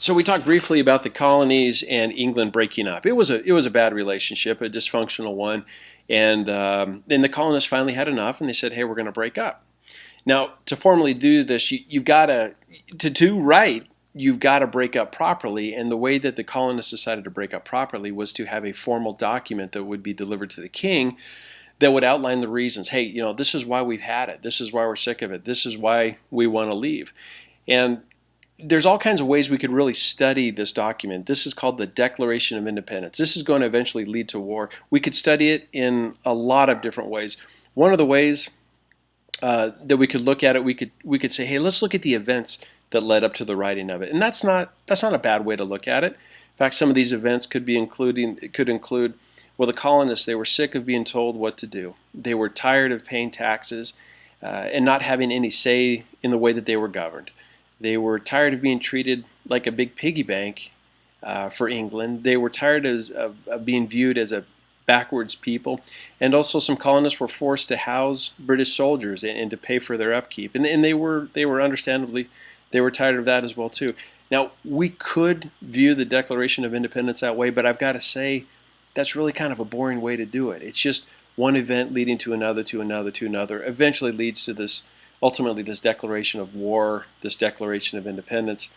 So we talked briefly about the colonies and England breaking up. It was a bad relationship, a dysfunctional one, and then the colonists finally had enough, and they said, "Hey, we're going to break up." Now, to formally do this, you've got to do right. You've got to break up properly, and the way that the colonists decided to break up properly was to have a formal document that would be delivered to the king that would outline the reasons. Hey, this is why we've had it. This is why we're sick of it. This is why we want to leave. And there's all kinds of ways we could really study this document. This is called the Declaration of Independence. This is going to eventually lead to war. We could study it in a lot of different ways. One of the ways that we could look at it, we could say, hey, let's look at the events that led up to the writing of it, and that's not a bad way to look at it. In fact, some of these events could include, well, the colonists, they were sick of being told what to do. They were tired of paying taxes and not having any say in the way that they were governed. They were tired of being treated like a big piggy bank for England. They were tired of being viewed as a backwards people, and also some colonists were forced to house British soldiers and to pay for their upkeep, and they were understandably, they were tired of that as well too. Now, we could view the Declaration of Independence that way, but I've got to say that's really kind of a boring way to do it. It's just one event leading to another, to another, to another, eventually leads to this, ultimately this declaration of war, this Declaration of Independence.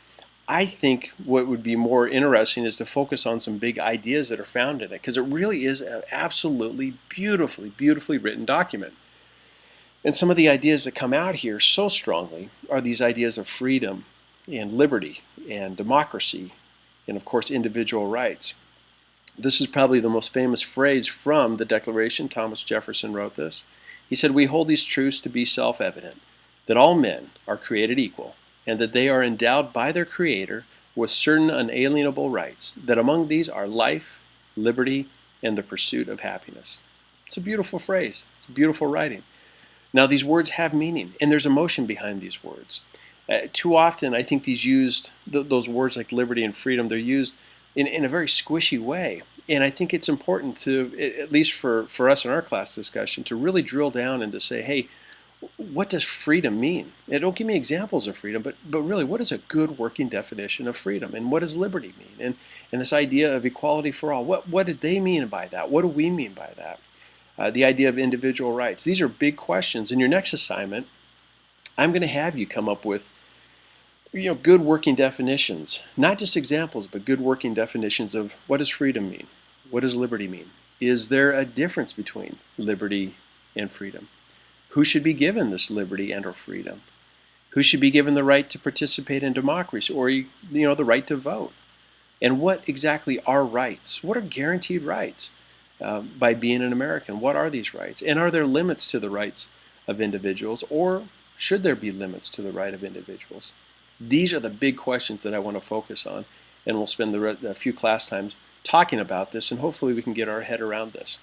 I think what would be more interesting is to focus on some big ideas that are found in it, because it really is an absolutely beautifully written document. And some of the ideas that come out here so strongly are these ideas of freedom and liberty and democracy and, of course, individual rights. This is probably the most famous phrase from the Declaration. Thomas Jefferson wrote this. He said, "We hold these truths to be self-evident, that all men are created equal, and that they are endowed by their Creator with certain unalienable rights, that among these are life, liberty, and the pursuit of happiness." It's a beautiful phrase. It's beautiful writing. Now, these words have meaning, and there's emotion behind these words. Too often, I think those words like liberty and freedom, they're used in a very squishy way. And I think it's important to, at least for us in our class discussion, to really drill down and to say, hey, what does freedom mean? And don't give me examples of freedom, but really, what is a good working definition of freedom? And what does liberty mean? And this idea of equality for all, what did they mean by that? What do we mean by that? The idea of individual rights. These are big questions. In your next assignment, I'm going to have you come up with good working definitions, not just examples, but good working definitions of what does freedom mean? What does liberty mean? Is there a difference between liberty and freedom? Who should be given this liberty and or freedom? Who should be given the right to participate in democracy or the right to vote? And what exactly are rights? What are guaranteed rights by being an American? What are these rights? And are there limits to the rights of individuals, or should there be limits to the right of individuals? These are the big questions that I want to focus on, and we'll spend a few class times talking about this, and hopefully we can get our head around this.